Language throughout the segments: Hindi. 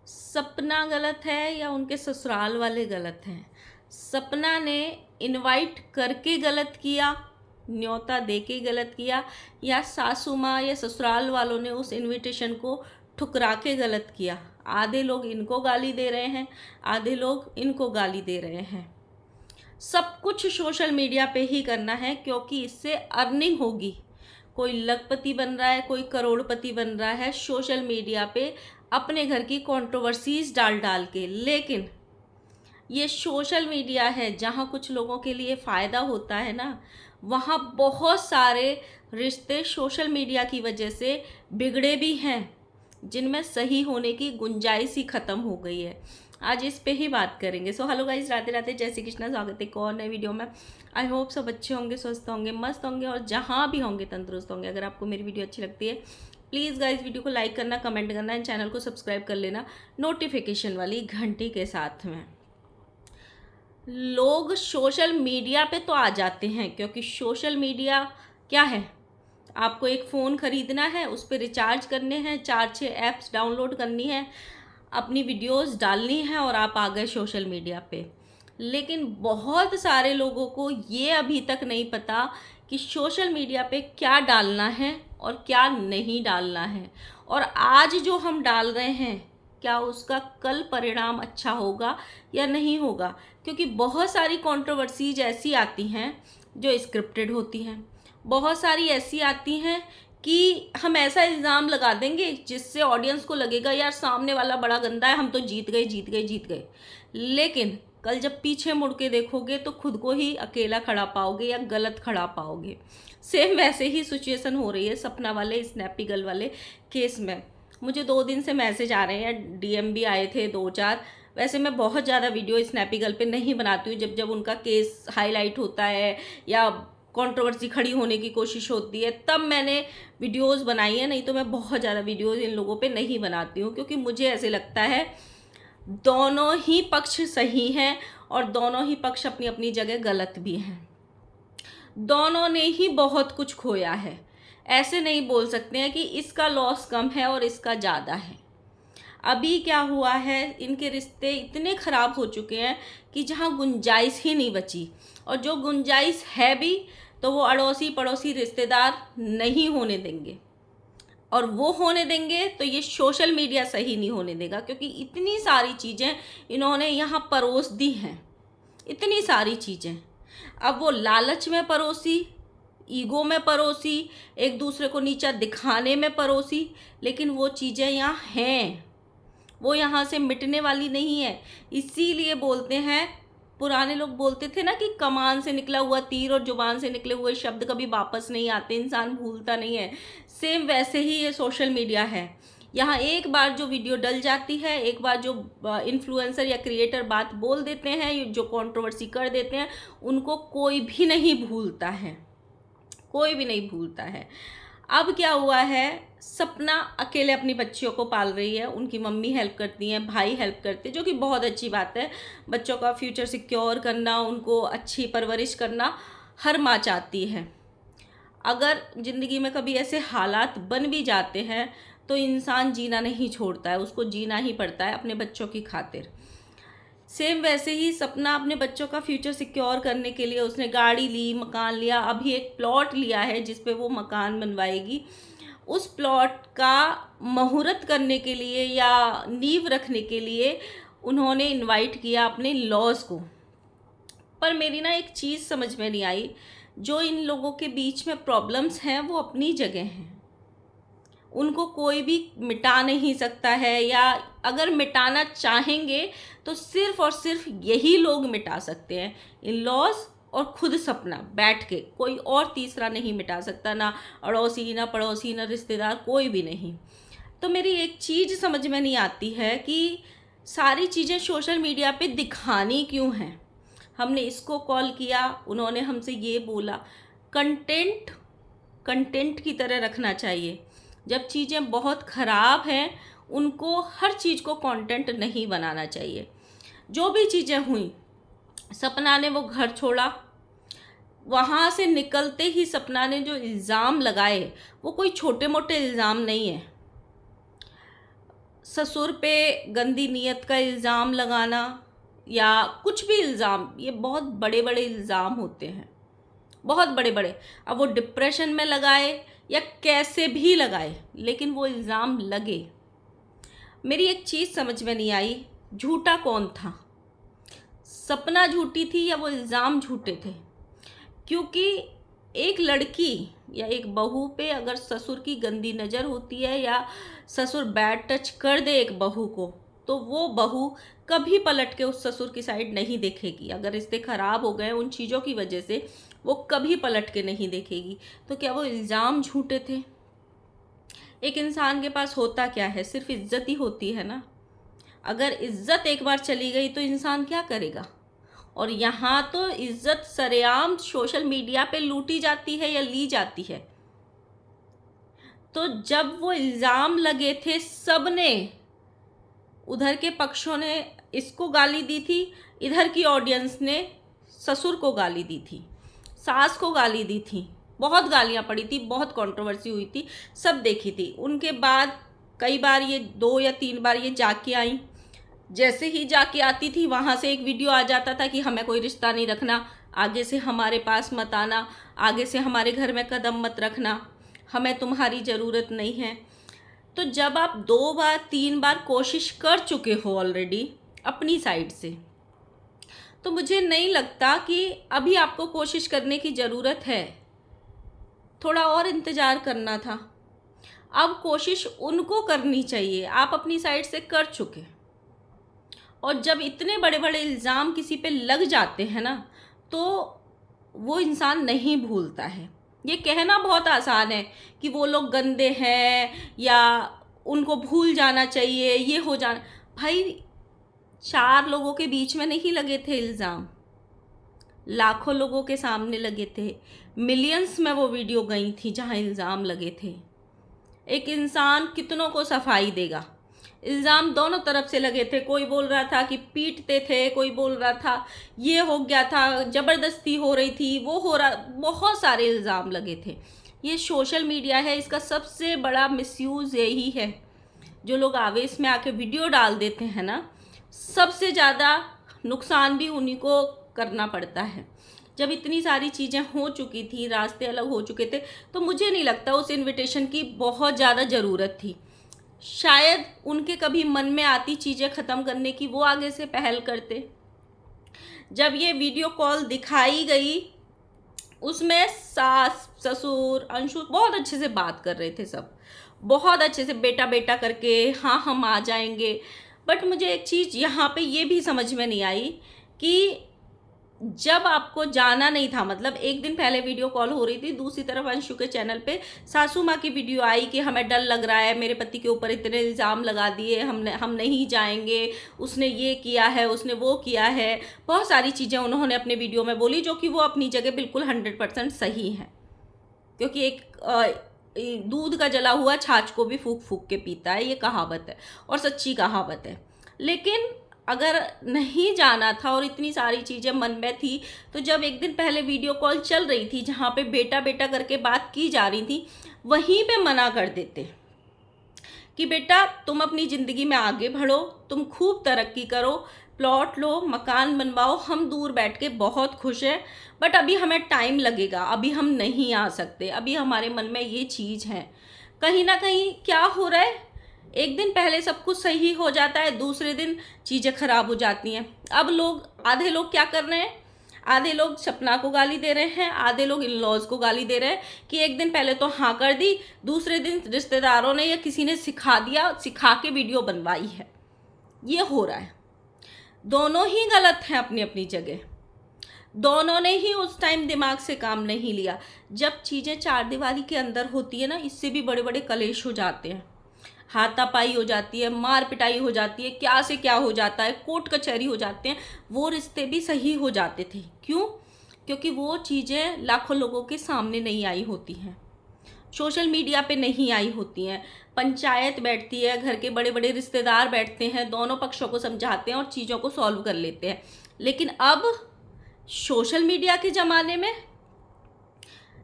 सपना गलत है या उनके ससुराल वाले गलत हैं? सपना ने इनवाइट करके गलत किया, न्योता दे के गलत किया, या सासू माँ या ससुराल वालों ने उस इनविटेशन को ठुकरा के गलत किया? आधे लोग इनको गाली दे रहे हैं, आधे लोग इनको गाली दे रहे हैं। सब कुछ सोशल मीडिया पे ही करना है क्योंकि इससे अर्निंग होगी। कोई लखपति बन रहा है, कोई करोड़पति बन रहा है सोशल मीडिया पे अपने घर की कंट्रोवर्सीज डाल डाल के। लेकिन ये सोशल मीडिया है जहाँ कुछ लोगों के लिए फ़ायदा होता है ना, वहाँ बहुत सारे रिश्ते सोशल मीडिया की वजह से बिगड़े भी हैं, जिनमें सही होने की गुंजाइश ही ख़त्म हो गई है। आज इस पे ही बात करेंगे। So hello guys, Radhe Radhe, जय श्री कृष्णा। स्वागत है एक और नए वीडियो में। आई होप सब अच्छे होंगे, स्वस्थ होंगे, मस्त होंगे और जहाँ भी होंगे तंदुरुस्त होंगे। अगर आपको मेरी वीडियो अच्छी लगती है प्लीज़ गाइस वीडियो को लाइक करना, कमेंट करना एंड चैनल को सब्सक्राइब कर लेना नोटिफिकेशन वाली घंटी के साथ में। लोग सोशल मीडिया पे तो आ जाते हैं क्योंकि सोशल मीडिया क्या है, आपको एक फ़ोन ख़रीदना है, उस पर रिचार्ज करने हैं, 4-6 ऐप्स डाउनलोड करनी है, अपनी वीडियोस डालनी है और आप आ गए सोशल मीडिया पे। लेकिन बहुत सारे लोगों को ये अभी तक नहीं पता कि सोशल मीडिया पे क्या डालना है और क्या नहीं डालना है, और आज जो हम डाल रहे हैं क्या उसका कल परिणाम अच्छा होगा या नहीं होगा। क्योंकि बहुत सारी कंट्रोवर्सीज ऐसी आती हैं जो स्क्रिप्टेड होती हैं, बहुत सारी ऐसी आती हैं कि हम ऐसा इल्ज़ाम लगा देंगे जिससे ऑडियंस को लगेगा यार सामने वाला बड़ा गंदा है, हम तो जीत गए जीत गए जीत गए। लेकिन कल जब पीछे मुड़ के देखोगे तो खुद को ही अकेला खड़ा पाओगे या गलत खड़ा पाओगे। सेम वैसे ही सिचुएशन हो रही है सपना वाले स्नैपी गर्ल वाले केस में। मुझे 2 दिन से मैसेज आ रहे हैं, डीएम भी आए थे 2-4। वैसे मैं बहुत ज़्यादा वीडियो स्नैपी गर्ल पे नहीं बनाती हूँ, जब जब उनका केस हाईलाइट होता है या कंट्रोवर्सी खड़ी होने की कोशिश होती है तब मैंने वीडियोस बनाई है, नहीं तो मैं बहुत ज़्यादा वीडियोस इन लोगों पे नहीं बनाती हूँ। क्योंकि मुझे ऐसे लगता है दोनों ही पक्ष सही हैं और दोनों ही पक्ष अपनी अपनी जगह गलत भी हैं। दोनों ने ही बहुत कुछ खोया है। ऐसे नहीं बोल सकते हैं कि इसका लॉस कम है और इसका ज़्यादा है। अभी क्या हुआ है, इनके रिश्ते इतने ख़राब हो चुके हैं कि जहाँ गुंजाइश ही नहीं बची, और जो गुंजाइश है भी तो वो अड़ोसी पड़ोसी रिश्तेदार नहीं होने देंगे, और वो होने देंगे तो ये सोशल मीडिया सही नहीं होने देगा। क्योंकि इतनी सारी चीज़ें इन्होंने यहाँ परोस दी हैं, इतनी सारी चीज़ें। अब वो लालच में परोसी, ईगो में परोसी, एक दूसरे को नीचा दिखाने में परोसी, लेकिन वो चीज़ें यहाँ हैं, वो यहाँ से मिटने वाली नहीं है। इसीलिए बोलते हैं, पुराने लोग बोलते थे ना कि कमान से निकला हुआ तीर और जुबान से निकले हुए शब्द कभी वापस नहीं आते, इंसान भूलता नहीं है। सेम वैसे ही ये सोशल मीडिया है। यहाँ एक बार जो वीडियो डल जाती है, एक बार जो इन्फ्लुएंसर या क्रिएटर बात बोल देते हैं, जो कंट्रोवर्सी कर देते हैं, उनको कोई भी नहीं भूलता है, कोई भी नहीं भूलता है। अब क्या हुआ है, सपना अकेले अपनी बच्चियों को पाल रही है, उनकी मम्मी हेल्प करती हैं, भाई हेल्प करते हैं, जो कि बहुत अच्छी बात है। बच्चों का फ्यूचर सिक्योर करना, उनको अच्छी परवरिश करना हर माँ चाहती है। अगर ज़िंदगी में कभी ऐसे हालात बन भी जाते हैं तो इंसान जीना नहीं छोड़ता है, उसको जीना ही पड़ता है अपने बच्चों की खातिर। सेम वैसे ही सपना अपने बच्चों का फ्यूचर सिक्योर करने के लिए उसने गाड़ी ली, मकान लिया, अभी एक प्लॉट लिया है जिस पे वो मकान बनवाएगी। उस प्लॉट का मुहूर्त करने के लिए या नींव रखने के लिए उन्होंने इनवाइट किया अपने लॉज को। पर मेरी ना एक चीज़ समझ में नहीं आई, जो इन लोगों के बीच में प्रॉब्लम्स हैं वो अपनी जगह हैं, उनको कोई भी मिटा नहीं सकता है, या अगर मिटाना चाहेंगे तो सिर्फ़ और सिर्फ यही लोग मिटा सकते हैं, इन लॉज और खुद सपना बैठ के। कोई और तीसरा नहीं मिटा सकता, ना अड़ोसी, ना पड़ोसी, ना रिश्तेदार, कोई भी नहीं। तो मेरी एक चीज़ समझ में नहीं आती है कि सारी चीज़ें सोशल मीडिया पे दिखानी क्यों हैं। हमने इसको कॉल किया, उन्होंने हमसे ये बोला। कंटेंट कंटेंट की तरह रखना चाहिए। जब चीज़ें बहुत ख़राब हैं उनको हर चीज़ को कंटेंट नहीं बनाना चाहिए। जो भी चीज़ें हुई, सपना ने वो घर छोड़ा, वहाँ से निकलते ही सपना ने जो इल्ज़ाम लगाए वो कोई छोटे मोटे इल्ज़ाम नहीं है। ससुर पे गंदी नीयत का इल्ज़ाम लगाना या कुछ भी इल्ज़ाम, ये बहुत बड़े बड़े इल्ज़ाम होते हैं, बहुत बड़े बड़े। अब वो डिप्रेशन में लगाए या कैसे भी लगाए, लेकिन वो इल्ज़ाम लगे। मेरी एक चीज़ समझ में नहीं आई, झूठा कौन था? सपना झूठी थी या वो इल्ज़ाम झूठे थे? क्योंकि एक लड़की या एक बहू पे अगर ससुर की गंदी नज़र होती है या ससुर बैड टच कर दे एक बहू को, तो वो बहू कभी पलट के उस ससुर की साइड नहीं देखेगी। अगर रिश्ते ख़राब हो गए उन चीज़ों की वजह से, वो कभी पलट के नहीं देखेगी। तो क्या वो इल्ज़ाम झूठे थे? एक इंसान के पास होता क्या है? सिर्फ इज्जत ही होती है ना। अगर इज्जत एक बार चली गई तो इंसान क्या करेगा? और यहाँ तो इज्जत सरेआम सोशल मीडिया पे लूटी जाती है या ली जाती है। तो जब वो इल्ज़ाम लगे थे, सब ने, उधर के पक्षों ने इसको गाली दी थी, इधर की ऑडियंस ने ससुर को गाली दी थी, सास को गाली दी थी, बहुत गालियाँ पड़ी थी, बहुत कंट्रोवर्सी हुई थी, सब देखी थी। उनके बाद कई बार ये 2 या 3 बार ये जाके आई। जैसे ही जाके आती थी वहाँ से एक वीडियो आ जाता था कि हमें कोई रिश्ता नहीं रखना, आगे से हमारे पास मत आना, आगे से हमारे घर में कदम मत रखना, हमें तुम्हारी ज़रूरत नहीं है। तो जब आप 2 बार 3 बार कोशिश कर चुके हो ऑलरेडी अपनी साइड से, तो मुझे नहीं लगता कि अभी आपको कोशिश करने की ज़रूरत है। थोड़ा और इंतज़ार करना था। अब कोशिश उनको करनी चाहिए, आप अपनी साइड से कर चुके। और जब इतने बड़े बड़े इल्ज़ाम किसी पे लग जाते हैं ना, तो वो इंसान नहीं भूलता है। ये कहना बहुत आसान है कि वो लोग गंदे हैं या उनको भूल जाना चाहिए, ये हो जाना। भाई 4 लोगों के बीच में नहीं लगे थे इल्ज़ाम, लाखों लोगों के सामने लगे थे। मिलियंस में वो वीडियो गई थी जहाँ इल्ज़ाम लगे थे। एक इंसान कितनों को सफाई देगा? इल्ज़ाम दोनों तरफ से लगे थे। कोई बोल रहा था कि पीटते थे, कोई बोल रहा था ये हो गया था, ज़बरदस्ती हो रही थी, वो हो रहा, बहुत सारे इल्ज़ाम लगे थे। ये सोशल मीडिया है, इसका सबसे बड़ा मिसयूज़ यही है। जो लोग आवेश में आके वीडियो डाल देते हैं ना, सबसे ज़्यादा नुकसान भी उन्हीं को करना पड़ता है। जब इतनी सारी चीज़ें हो चुकी थी, रास्ते अलग हो चुके थे, तो मुझे नहीं लगता उस इनविटेशन की बहुत ज़्यादा ज़रूरत थी। शायद उनके कभी मन में आती चीज़ें ख़त्म करने की, वो आगे से पहल करते। जब ये वीडियो कॉल दिखाई गई, उसमें सास ससुर अंशु बहुत अच्छे से बात कर रहे थे, सब बहुत अच्छे से बेटा बेटा करके, हाँ हम आ जाएंगे। बट मुझे एक चीज़ यहाँ पे ये भी समझ में नहीं आई कि जब आपको जाना नहीं था, मतलब एक दिन पहले वीडियो कॉल हो रही थी, दूसरी तरफ अंशु के चैनल पे सासू माँ की वीडियो आई कि हमें डर लग रहा है, मेरे पति के ऊपर इतने इल्ज़ाम लगा दिए, हम नहीं जाएंगे, उसने ये किया है, उसने वो किया है। बहुत सारी चीज़ें उन्होंने अपने वीडियो में बोली, जो कि वो अपनी जगह बिल्कुल 100% सही हैं। क्योंकि एक दूध का जला हुआ छाछ को भी फूक फूक के पीता है, ये कहावत है और सच्ची कहावत है। लेकिन अगर नहीं जाना था और इतनी सारी चीज़ें मन में थी, तो जब एक दिन पहले वीडियो कॉल चल रही थी जहाँ पे बेटा बेटा करके बात की जा रही थी, वहीं पे मना कर देते कि बेटा तुम अपनी ज़िंदगी में आगे बढ़ो, तुम खूब तरक्की करो, प्लॉट लो, मकान बनवाओ, हम दूर बैठ के बहुत खुश हैं, बट अभी हमें टाइम लगेगा, अभी हम नहीं आ सकते, अभी हमारे मन में ये चीज़ है। कहीं ना कहीं क्या हो रहा है, एक दिन पहले सब कुछ सही हो जाता है, दूसरे दिन चीज़ें खराब हो जाती हैं। अब आधे लोग क्या कर रहे हैं, आधे लोग सपना को गाली दे रहे हैं, आधे लोग इन लॉज को गाली दे रहे हैं कि एक दिन पहले तो हाँ कर दी, दूसरे दिन रिश्तेदारों ने या किसी ने सिखा दिया, सिखा के वीडियो बनवाई है। ये हो रहा है। दोनों ही गलत हैं अपनी अपनी जगह, दोनों ने ही उस टाइम दिमाग से काम नहीं लिया। जब चीज़ें 4 दीवारी के अंदर होती है ना, इससे भी बड़े बड़े कलेश हो जाते हैं, हाथापाई हो जाती है, मार पिटाई हो जाती है, क्या से क्या हो जाता है, कोर्ट कचहरी हो जाते हैं। वो रिश्ते भी सही हो जाते थे। क्यों? क्योंकि वो चीज़ें लाखों लोगों के सामने नहीं आई होती हैं, सोशल मीडिया पे नहीं आई होती हैं। पंचायत बैठती है, घर के बड़े बड़े रिश्तेदार बैठते हैं, दोनों पक्षों को समझाते हैं और चीज़ों को सॉल्व कर लेते हैं। लेकिन अब सोशल मीडिया के ज़माने में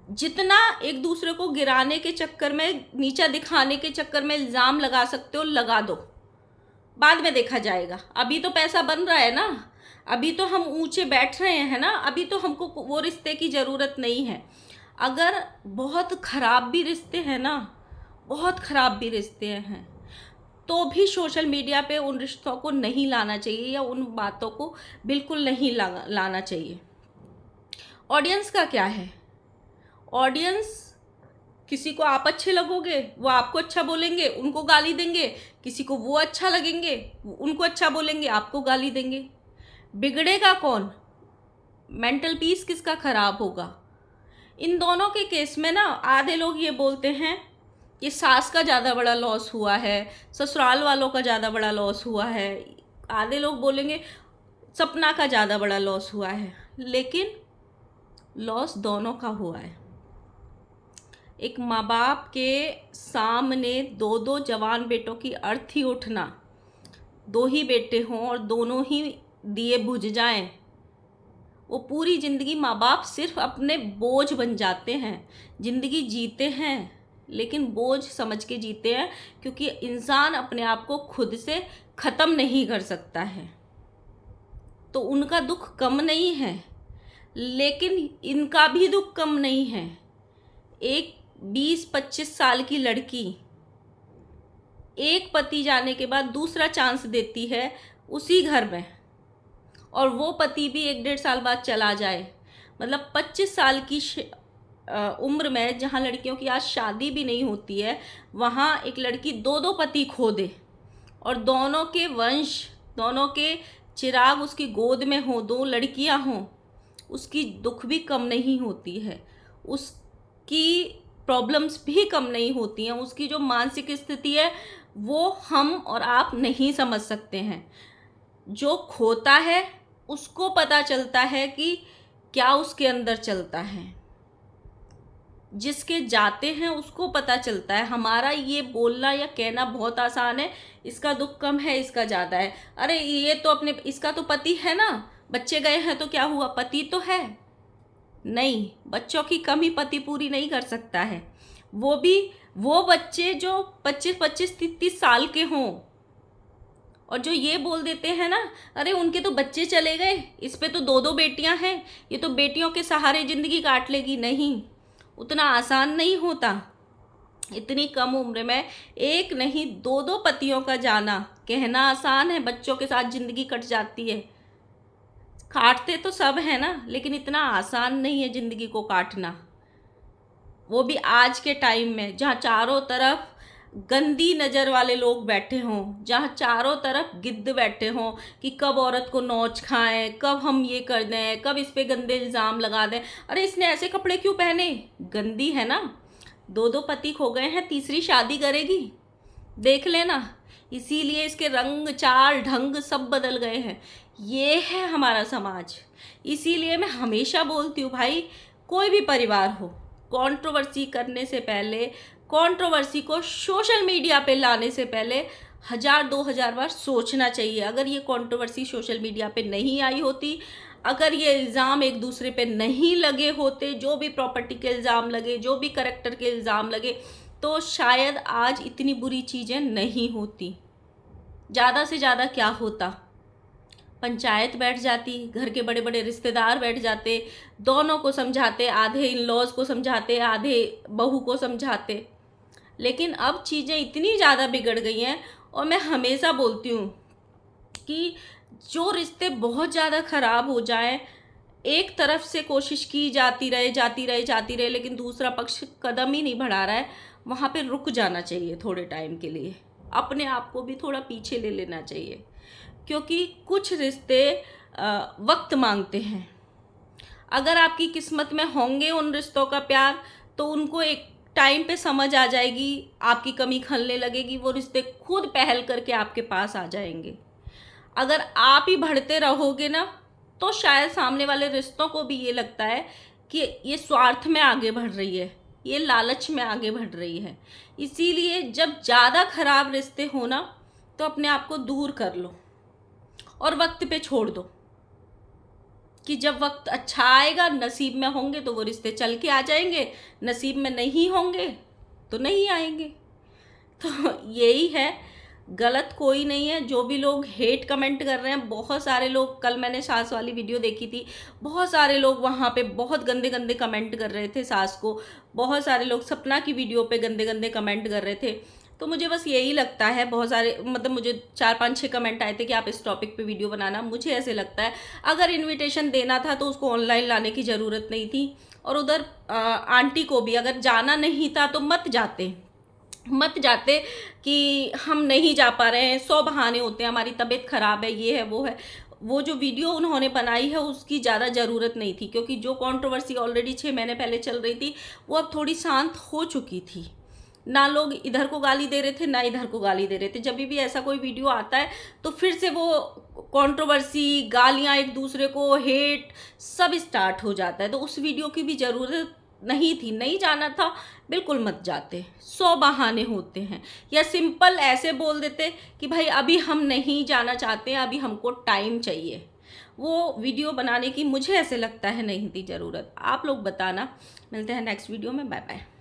जितना एक दूसरे को गिराने के चक्कर में, नीचा दिखाने के चक्कर में इल्ज़ाम लगा सकते हो, लगा दो। बाद में देखा जाएगा। अभी तो पैसा बन रहा है ना, अभी तो हम ऊंचे बैठ रहे हैं ना, अभी तो हमको वो रिश्ते की ज़रूरत नहीं है। अगर बहुत ख़राब भी रिश्ते हैं ना, बहुत ख़राब भी रिश्ते हैं, तो भी सोशल मीडिया पे उन रिश्तों को नहीं लाना चाहिए, या उन बातों को बिल्कुल नहीं लाना चाहिए। ऑडियंस का क्या है? ऑडियंस, किसी को आप अच्छे लगोगे वो आपको अच्छा बोलेंगे, उनको गाली देंगे, किसी को वो अच्छा लगेंगे, उनको अच्छा बोलेंगे, आपको गाली देंगे। बिगड़ेगा कौन? मेंटल पीस किसका खराब होगा? इन दोनों के केस में ना आधे लोग ये बोलते हैं कि सास का ज़्यादा बड़ा लॉस हुआ है, ससुराल वालों का ज़्यादा बड़ा लॉस हुआ है, आधे लोग बोलेंगे सपना का ज़्यादा बड़ा लॉस हुआ है। लेकिन लॉस दोनों का हुआ है। एक माँ बाप के सामने दो दो जवान बेटों की अर्थी उठना, दो ही बेटे हों और दोनों ही दिए बुझ जाएं, वो पूरी ज़िंदगी माँ बाप सिर्फ अपने बोझ बन जाते हैं। ज़िंदगी जीते हैं लेकिन बोझ समझ के जीते हैं, क्योंकि इंसान अपने आप को खुद से ख़त्म नहीं कर सकता है। तो उनका दुख कम नहीं है, लेकिन इनका भी दुख कम नहीं है। एक 20-25 साल की लड़की एक पति जाने के बाद दूसरा चांस देती है उसी घर में, और वो पति भी 1-1.5 साल बाद चला जाए। मतलब 25 साल की उम्र में, जहाँ लड़कियों की आज शादी भी नहीं होती है, वहाँ एक लड़की 2-2 पति खो दे, और दोनों के वंश, दोनों के चिराग उसकी गोद में हो, 2 लड़कियाँ हों, उसकी दुख भी कम नहीं होती है, उसकी प्रॉब्लम्स भी कम नहीं होती हैं। उसकी जो मानसिक स्थिति है वो हम और आप नहीं समझ सकते हैं। जो खोता है उसको पता चलता है कि क्या उसके अंदर चलता है, जिसके जाते हैं उसको पता चलता है। हमारा ये बोलना या कहना बहुत आसान है, इसका दुख कम है, इसका ज़्यादा है, अरे ये तो अपने, इसका तो पति है ना, बच्चे गए हैं तो क्या हुआ, पति तो है। नहीं, बच्चों की कमी पति पूरी नहीं कर सकता है। वो भी वो बच्चे जो 25-25-30 साल के हों, और जो ये बोल देते हैं ना, अरे उनके तो बच्चे चले गए, इस पे तो 2-2 बेटियां हैं, ये तो बेटियों के सहारे ज़िंदगी काट लेगी। नहीं, उतना आसान नहीं होता। इतनी कम उम्र में एक नहीं 2-2 पतियों का जाना, कहना आसान है, बच्चों के साथ ज़िंदगी कट जाती है। काटते तो सब है ना, लेकिन इतना आसान नहीं है ज़िंदगी को काटना, वो भी आज के टाइम में, जहाँ चारों तरफ गंदी नज़र वाले लोग बैठे हों, जहाँ चारों तरफ गिद्ध बैठे हों कि कब औरत को नोच खाएं, कब हम ये कर दें, कब इस पे गंदे इल्ज़ाम लगा दें, अरे इसने ऐसे कपड़े क्यों पहने, गंदी है ना, 2-2 पति खो गए हैं, तीसरी शादी करेगी, देख लेना। इसीलिए इसके रंग, चाल, ढंग सब बदल गए हैं। ये है हमारा समाज। इसीलिए मैं हमेशा बोलती हूँ भाई, कोई भी परिवार हो, कंट्रोवर्सी करने से पहले, कंट्रोवर्सी को सोशल मीडिया पे लाने से पहले 1000-2000 बार सोचना चाहिए। अगर ये कंट्रोवर्सी सोशल मीडिया पे नहीं आई होती, अगर ये इल्ज़ाम एक दूसरे पे नहीं लगे होते, जो भी प्रॉपर्टी के इल्ज़ाम लगे, जो भी करैक्टर के इल्ज़ाम लगे, तो शायद आज इतनी बुरी चीज़ें नहीं होती। ज़्यादा से ज़्यादा क्या होता, पंचायत बैठ जाती, घर के बड़े बड़े रिश्तेदार बैठ जाते, दोनों को समझाते, आधे इन लॉज को समझाते, आधे बहू को समझाते। लेकिन अब चीज़ें इतनी ज़्यादा बिगड़ गई हैं, और मैं हमेशा बोलती हूँ कि जो रिश्ते बहुत ज़्यादा ख़राब हो जाएं, एक तरफ से कोशिश की जाती रहे, लेकिन दूसरा पक्ष कदम ही नहीं बढ़ा रहा है, वहाँ पे रुक जाना चाहिए थोड़े टाइम के लिए, अपने आप को भी थोड़ा पीछे ले लेना चाहिए। क्योंकि कुछ रिश्ते वक्त मांगते हैं। अगर आपकी किस्मत में होंगे उन रिश्तों का प्यार, तो उनको एक टाइम पे समझ आ जाएगी, आपकी कमी खलने लगेगी, वो रिश्ते खुद पहल करके आपके पास आ जाएंगे। अगर आप ही बढ़ते रहोगे ना, तो शायद सामने वाले रिश्तों को भी ये लगता है कि ये स्वार्थ में आगे बढ़ रही है, ये लालच में आगे बढ़ रही है। इसीलिए जब ज़्यादा खराब रिश्ते हो ना, तो अपने आप को दूर कर लो और वक्त पे छोड़ दो, कि जब वक्त अच्छा आएगा, नसीब में होंगे तो वो रिश्ते चल के आ जाएंगे, नसीब में नहीं होंगे तो नहीं आएंगे। तो यही है, गलत कोई नहीं है। जो भी लोग हेट कमेंट कर रहे हैं, बहुत सारे लोग, कल मैंने सास वाली वीडियो देखी थी, बहुत सारे लोग वहाँ पे बहुत गंदे गंदे कमेंट कर रहे थे सास को, बहुत सारे लोग सपना की वीडियो पे गंदे गंदे कमेंट कर रहे थे। तो मुझे बस यही लगता है, बहुत सारे मतलब मुझे 4-5-6 कमेंट आए थे कि आप इस टॉपिक पे वीडियो बनाना। मुझे ऐसे लगता है अगर इनविटेशन देना था तो उसको ऑनलाइन लाने की ज़रूरत नहीं थी। और उधर आंटी को भी अगर जाना नहीं था तो मत जाते कि हम नहीं जा पा रहे हैं, 100 बहाने होते हैं, हमारी तबीयत ख़राब है, ये है वो है। वो जो वीडियो उन्होंने बनाई है उसकी ज़्यादा ज़रूरत नहीं थी, क्योंकि जो कंट्रोवर्सी ऑलरेडी 6 महीने पहले चल रही थी वो अब थोड़ी शांत हो चुकी थी। ना लोग इधर को गाली दे रहे थे, ना इधर को गाली दे रहे थे। जब भी ऐसा कोई वीडियो आता है तो फिर से वो कंट्रोवर्सी, गालियाँ, एक दूसरे को हेट, सब स्टार्ट हो जाता है। तो उस वीडियो की भी ज़रूरत नहीं थी। नहीं जाना था, बिल्कुल मत जाते। 100 बहाने होते हैं। या सिंपल ऐसे बोल देते कि भाई अभी हम नहीं जाना चाहते हैं, अभी हमको टाइम चाहिए। वो वीडियो बनाने की मुझे ऐसे लगता है नहीं थी ज़रूरत। आप लोग बताना। मिलते हैं नेक्स्ट वीडियो में। Bye bye.